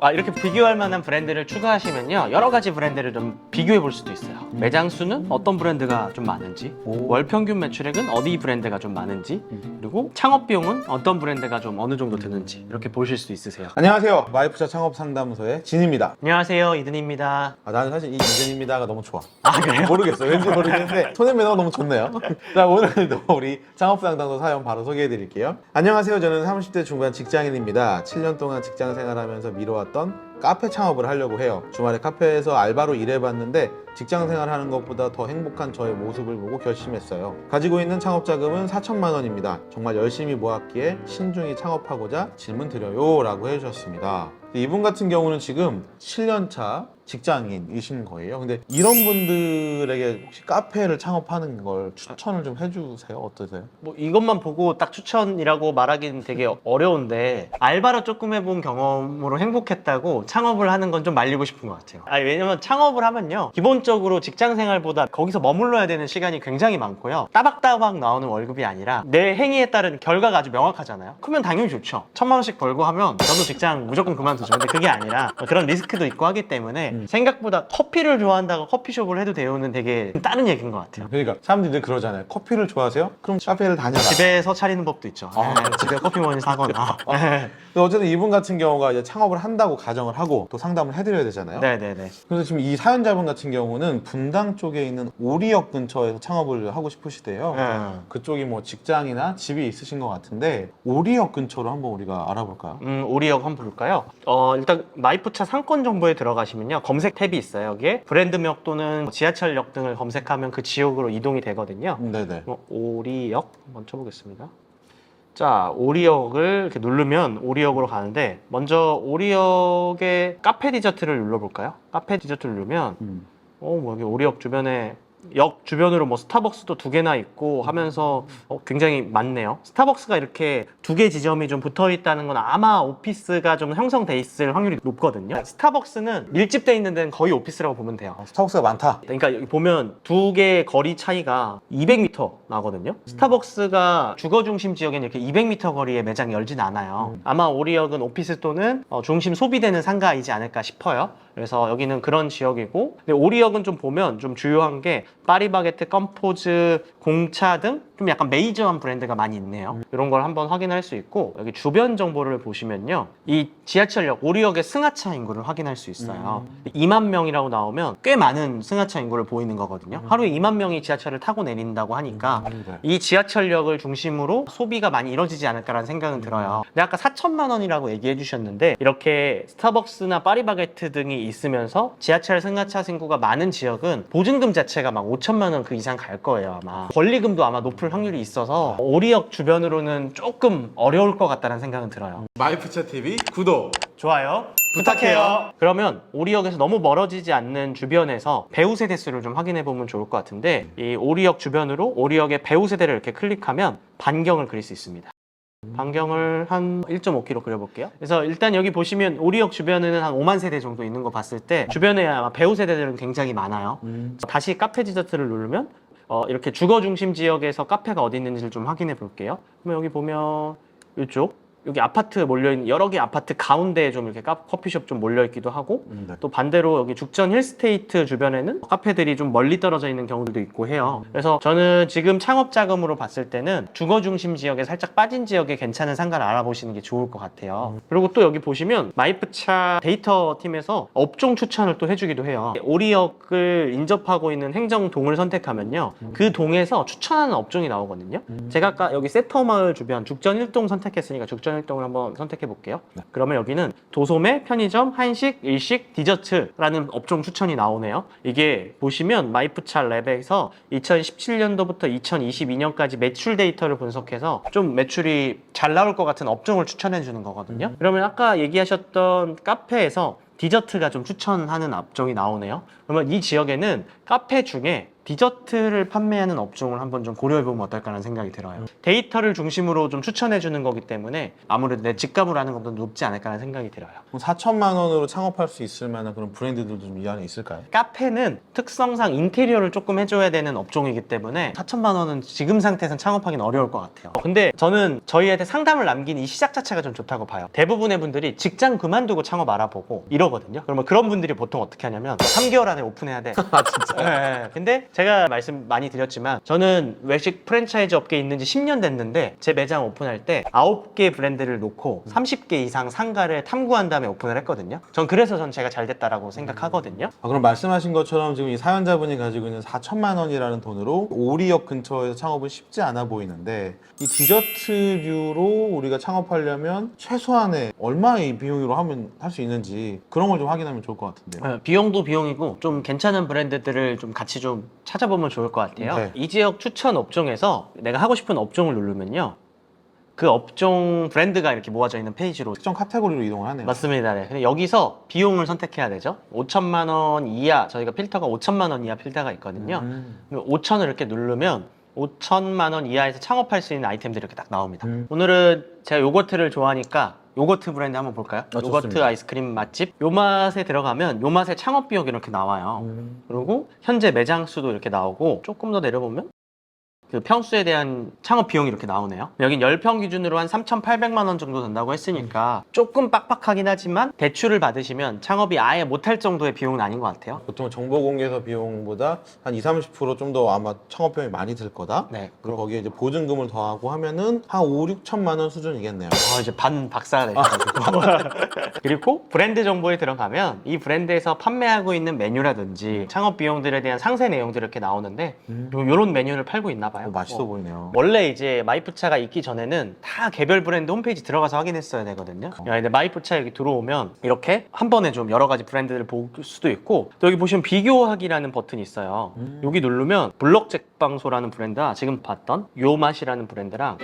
이렇게 비교할 만한 브랜드를 추가하시면요, 여러 가지 브랜드를 좀 비교해 볼 수도 있어요. 매장 수는 어떤 브랜드가 좀 많은지, 월 평균 매출액은 어디 브랜드가 좀 많은지, 그리고 창업 비용은 어떤 브랜드가 좀 어느 정도 드는지 이렇게 보실 수 있으세요. 안녕하세요. 마이프차 창업상담소의 진입니다. 안녕하세요, 이든입니다. 나는 사실 이 이진입니다가 너무 좋아. 그래요? 모르겠어요. 왠지 모르겠는데 손흥민가 너무 좋네요. 자, 오늘도 우리 창업상담소 사연 바로 소개해드릴게요. 안녕하세요. 저는 30대 중반 직장인입니다. 7년 동안 직장 생활하면서 미뤄왔던 카페 창업을 하려고 해요. 주말에 카페에서 알바로 일해봤는데 직장 생활하는 것보다 더 행복한 저의 모습을 보고 결심했어요. 가지고 있는 창업 자금은 4천만 원입니다. 정말 열심히 모았기에 신중히 창업하고자 질문 드려요 라고 해주셨습니다. 이분 같은 경우는 지금 7년차 직장인이신 거예요. 근데 이런 분들에게 혹시 카페를 창업하는 걸 추천을 좀 해주세요. 어떠세요? 뭐 이것만 보고 딱 추천이라고 말하기는 되게 어려운데, 알바로 조금 해본 경험으로 행복했다고 창업을 하는 건 좀 말리고 싶은 것 같아요. 왜냐면 창업을 하면요, 기본적으로 직장 생활보다 거기서 머물러야 되는 시간이 굉장히 많고요, 따박따박 나오는 월급이 아니라 내 행위에 따른 결과가 아주 명확하잖아요. 크면 당연히 좋죠. 1,000만 원씩 벌고 하면 저도 직장 무조건 그만두죠. 근데 그게 아니라 그런 리스크도 있고 하기 때문에 생각보다 커피를 좋아한다고 커피숍을 해도 돼요는 되게 다른 얘기인 것 같아요. 그러니까 사람들이 그러잖아요. 커피를 좋아하세요? 그럼 카페를 다녀라. 집에서 차리는 법도 있죠. 집에 커피 머니 사거나. 근데 어쨌든 이분 같은 경우가 이제 창업을 한다고 가정을 하고 또 상담을 해드려야 되잖아요. 네네네. 그래서 지금 이 사연자분 같은 경우는 분당 쪽에 있는 오리역 근처에서 창업을 하고 싶으시대요. 그쪽이 뭐 직장이나 집이 있으신 것 같은데 오리역 근처로 한번 우리가 알아볼까요? 오리역 한번 볼까요? 일단 마이프차 상권 정보에 들어가시면요, 검색 탭이 있어요. 여기에 브랜드명 또는 지하철역 등을 검색하면 그 지역으로 이동이 되거든요. 네네. 오리역 한번 쳐보겠습니다. 자, 오리역을 이렇게 누르면 오리역으로 가는데, 먼저 오리역의 카페 디저트를 눌러볼까요? 카페 디저트를 누르면 뭐 여기 오리역 주변에, 역 주변으로 뭐 스타벅스도 2개나 있고 하면서 굉장히 많네요. 스타벅스가 이렇게 2개 지점이 좀 붙어 있다는 건 아마 오피스가 좀 형성돼 있을 확률이 높거든요. 스타벅스는 밀집돼 있는 데는 거의 오피스라고 보면 돼요. 스타벅스가 많다. 그러니까 여기 보면 2개의 거리 차이가 200m 나거든요. 스타벅스가 주거 중심 지역에는 이렇게 200m 거리에 매장이 열진 않아요. 아마 오리역은 오피스 또는 중심 소비되는 상가이지 않을까 싶어요. 그래서 여기는 그런 지역이고, 근데 오리역은 좀 보면 좀 주요한 게 파리바게트, 껌포즈, 공차 등 좀 약간 메이저한 브랜드가 많이 있네요. 이런 걸 한번 확인할 수 있고, 여기 주변 정보를 보시면요, 이 지하철역 오리역의 승하차 인구를 확인할 수 있어요. 2만 명이라고 나오면 꽤 많은 승하차 인구를 보이는 거거든요. 하루에 2만 명이 지하철을 타고 내린다고 하니까 이 지하철역을 중심으로 소비가 많이 이루어지지 않을까라는 생각은 들어요. 근데 아까 4천만 원이라고 얘기해 주셨는데, 이렇게 스타벅스나 파리바게트 등이 있으면서 지하철 승하차 인구가 많은 지역은 보증금 자체가 막 5천만 원 그 이상 갈 거예요. 아마 권리금도 아마 높을 확률이 있어서 오리역 주변으로는 조금 어려울 것 같다는 생각은 들어요. 마이프차 TV 구독, 좋아요 부탁해요. 그러면 오리역에서 너무 멀어지지 않는 주변에서 배우 세대 수를 좀 확인해 보면 좋을 것 같은데, 이 오리역 주변으로 오리역의 배우 세대를 이렇게 클릭하면 반경을 그릴 수 있습니다. 반경을 한 1.5km 그려볼게요. 그래서 일단 여기 보시면 오리역 주변에는 한 5만 세대 정도 있는 거 봤을 때 주변에 아마 배우 세대들은 굉장히 많아요. 다시 카페 디저트를 누르면 이렇게 주거 중심 지역에서 카페가 어디 있는지를 좀 확인해 볼게요. 그러면 여기 보면 이쪽, 여기 아파트 몰려있는 여러 개 아파트 가운데에 좀 이렇게 커피숍 좀 몰려있기도 하고, 또 반대로 여기 죽전 힐스테이트 주변에는 카페들이 좀 멀리 떨어져 있는 경우들도 있고 해요. 그래서 저는 지금 창업 자금으로 봤을 때는 주거 중심 지역에 살짝 빠진 지역에 괜찮은 상가를 알아보시는 게 좋을 것 같아요. 그리고 또 여기 보시면 마이프차 데이터 팀에서 업종 추천을 또 해주기도 해요. 오리역을 인접하고 있는 행정동을 선택하면요, 그 동에서 추천하는 업종이 나오거든요. 제가 아까 여기 세터마을 주변 죽전 1동 선택했으니까 죽전 1동을 한번 선택해 볼게요. 그러면 여기는 도소매, 편의점, 한식, 일식, 디저트라는 업종 추천이 나오네요. 이게 보시면 마이프차 랩에서 2017년도부터 2022년까지 매출 데이터를 분석해서 좀 매출이 잘 나올 것 같은 업종을 추천해 주는 거거든요. 그러면 아까 얘기하셨던 카페에서 디저트가 좀 추천하는 업종이 나오네요. 그러면 이 지역에는 카페 중에 디저트를 판매하는 업종을 한번 좀 고려해보면 어떨까라는 생각이 들어요. 데이터를 중심으로 좀 추천해주는 거기 때문에 아무래도 내 직감으로 하는 것보다 높지 않을까라는 생각이 들어요. 그럼 4천만 원으로 창업할 수 있을 만한 그런 브랜드들도 좀 이 안에 있을까요? 카페는 특성상 인테리어를 조금 해줘야 되는 업종이기 때문에 4천만 원은 지금 상태에서는 창업하기는 어려울 것 같아요. 근데 저는 저희한테 상담을 남긴 이 시작 자체가 좀 좋다고 봐요. 대부분의 분들이 직장 그만두고 창업 알아보고 이러거든요. 그러면 그런 분들이 보통 어떻게 하냐면 3개월 안에 오픈해야 돼. 아 진짜? 네. 근데 제가 말씀 많이 드렸지만 저는 외식 프랜차이즈 업계에 있는 지 10년 됐는데 제 매장 오픈할 때 9개 브랜드를 놓고 30개 이상 상가를 탐구한 다음에 오픈을 했거든요. 전 그래서 전 제가 잘 됐다라고 생각하거든요. 그럼 말씀하신 것처럼 지금 이 사연자분이 가지고 있는 4천만 원이라는 돈으로 오리역 근처에서 창업은 쉽지 않아 보이는데 이 디저트류로 우리가 창업하려면 최소한의 얼마의 비용으로 하면 할 수 있는지 그런 걸 좀 확인하면 좋을 것 같은데요. 비용도 비용이고 좀 괜찮은 브랜드들을 좀 같이 좀 찾아보면 좋을 것 같아요. 네. 이 지역 추천 업종에서 내가 하고 싶은 업종을 누르면요. 그 업종 브랜드가 이렇게 모아져 있는 페이지로 특정 카테고리로 이동을 하네요. 맞습니다. 네. 근데 여기서 비용을 선택해야 되죠. 5천만 원 이하, 저희가 필터가 5천만 원 이하 필터가 있거든요. 5천을 이렇게 누르면 5천만 원 이하에서 창업할 수 있는 아이템들이 이렇게 딱 나옵니다. 오늘은 제가 요거트를 좋아하니까 요거트 브랜드 한번 볼까요? 요거트 좋습니다. 아이스크림 맛집. 요 맛에 들어가면 요 맛의 창업 비용이 이렇게 나와요. 그리고 현재 매장 수도 이렇게 나오고 조금 더 내려보면 그 평수에 대한 창업 비용이 이렇게 나오네요. 여긴 10평 기준으로 한 3,800만 원 정도 된다고 했으니까 조금 빡빡하긴 하지만 대출을 받으시면 창업이 아예 못할 정도의 비용은 아닌 것 같아요. 보통 정보 공개서 비용보다 한 20-30% 좀 더 아마 창업 비용이 많이 들 거다. 네. 그리고 거기에 이제 보증금을 더하고 하면은 한 5-6천만 원 수준이겠네요. 이제 반 박사가 되셔가지고. 그리고 브랜드 정보에 들어가면 이 브랜드에서 판매하고 있는 메뉴라든지 창업 비용들에 대한 상세 내용들이 이렇게 나오는데 요런 메뉴를 팔고 있나 봐요. 맛있어 보이네요. 원래 이제 마이푸차가 있기 전에는 다 개별 브랜드 홈페이지 들어가서 확인했어야 되거든요. 근데 마이푸차 여기 들어오면 이렇게 한 번에 좀 여러 가지 브랜드를 볼 수도 있고 또 여기 보시면 비교하기라는 버튼이 있어요. 여기 누르면 블럭잭방소라는 브랜드와 지금 봤던 요맛이라는 브랜드랑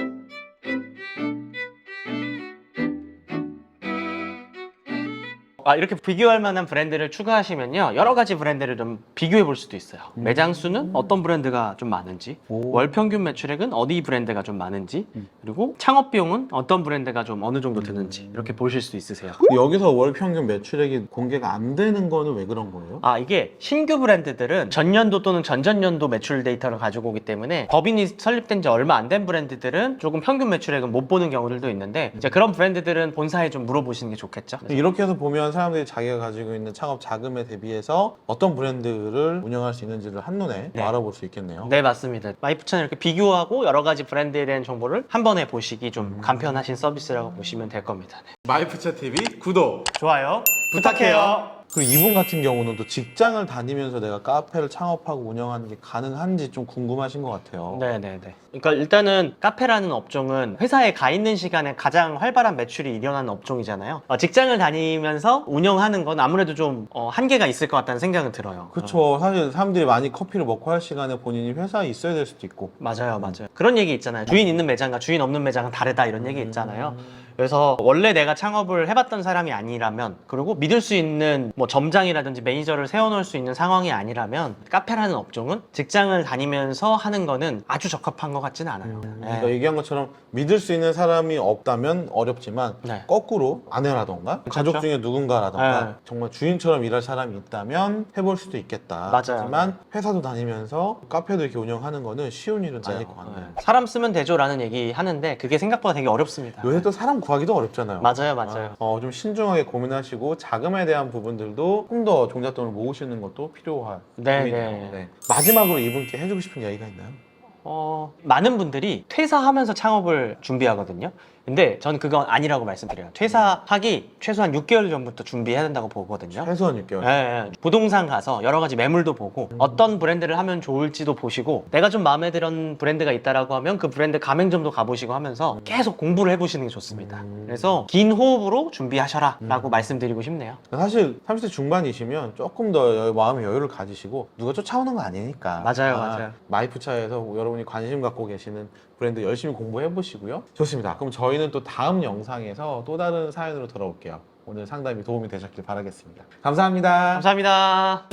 이렇게 비교할 만한 브랜드를 추가하시면요 여러 가지 브랜드를 좀 비교해 볼 수도 있어요. 매장 수는 어떤 브랜드가 좀 많은지, 월 평균 매출액은 어디 브랜드가 좀 많은지, 그리고 창업 비용은 어떤 브랜드가 좀 어느 정도 드는지 이렇게 보실 수 있으세요. 여기서 월 평균 매출액이 공개가 안 되는 거는 왜 그런 거예요? 이게 신규 브랜드들은 전년도 또는 전전년도 매출 데이터를 가지고 오기 때문에 법인이 설립된 지 얼마 안 된 브랜드들은 조금 평균 매출액은 못 보는 경우들도 있는데 이제 그런 브랜드들은 본사에 좀 물어보시는 게 좋겠죠. 이렇게 해서 보면 사람들이 자기가 가지고 있는 창업 자금에 대비해서 어떤 브랜드를 운영할 수 있는지를 한눈에 네. 알아볼 수 있겠네요. 네, 맞습니다. 마이푸차는 이렇게 비교하고 여러 가지 브랜드에 대한 정보를 한 번에 보시기 좀 간편하신 서비스라고 보시면 될 겁니다. 네. 마이프차 TV 구독! 좋아요. 부탁해요. 그리고 이분 같은 경우는 또 직장을 다니면서 내가 카페를 창업하고 운영하는 게 가능한지 좀 궁금하신 것 같아요. 네네네. 그러니까 일단은 카페라는 업종은 회사에 가 있는 시간에 가장 활발한 매출이 일어나는 업종이잖아요. 직장을 다니면서 운영하는 건 아무래도 좀 한계가 있을 것 같다는 생각은 들어요. 그렇죠. 사실 사람들이 많이 커피를 먹고 할 시간에 본인이 회사에 있어야 될 수도 있고. 맞아요. 그런 얘기 있잖아요. 주인 있는 매장과 주인 없는 매장은 다르다 이런 얘기 있잖아요. 그래서 원래 내가 창업을 해봤던 사람이 아니라면 그리고 믿을 수 있는 뭐 점장이라든지 매니저를 세워놓을 수 있는 상황이 아니라면 카페라는 업종은 직장을 다니면서 하는 거는 아주 적합한 것 같지는 않아요. 그러니까 얘기한 것처럼 믿을 수 있는 사람이 없다면 어렵지만 네. 거꾸로 아내라던가 가족 중에 누군가라던가 네. 정말 주인처럼 일할 사람이 있다면 해볼 수도 있겠다. 맞아요. 하지만 회사도 다니면서 카페도 이렇게 운영하는 거는 쉬운 일은 아닐 것 같네요. 사람 쓰면 되죠라는 얘기 하는데 그게 생각보다 되게 어렵습니다. 요새 또 사람 구하기도 어렵잖아요. 맞아요. 좀 신중하게 고민하시고 자금에 대한 부분들도 좀 더 종잣돈을 모으시는 것도 필요한 부분이네요. 네. 마지막으로 이분께 해주고 싶은 이야기가 있나요? 많은 분들이 퇴사하면서 창업을 준비하거든요. 근데 전 그건 아니라고 말씀드려요. 퇴사하기 최소한 6개월 전부터 준비해야 된다고 보거든요. 최소한 6개월. 예. 부동산 가서 여러 가지 매물도 보고 어떤 브랜드를 하면 좋을지도 보시고 내가 좀 마음에 드는 브랜드가 있다라고 하면 그 브랜드 가맹점도 가보시고 하면서 계속 공부를 해보시는 게 좋습니다. 그래서 긴 호흡으로 준비하셔라 라고 말씀드리고 싶네요. 사실 30대 중반이시면 조금 더 마음의 여유를 가지시고 누가 쫓아오는 거 아니니까. 맞아요. 마이프차에서 여러분이 관심 갖고 계시는 브랜드 열심히 공부해 보시고요. 좋습니다. 그럼 저희는 또 다음 영상에서 또 다른 사연으로 돌아올게요. 오늘 상담이 도움이 되셨길 바라겠습니다. 감사합니다. 감사합니다.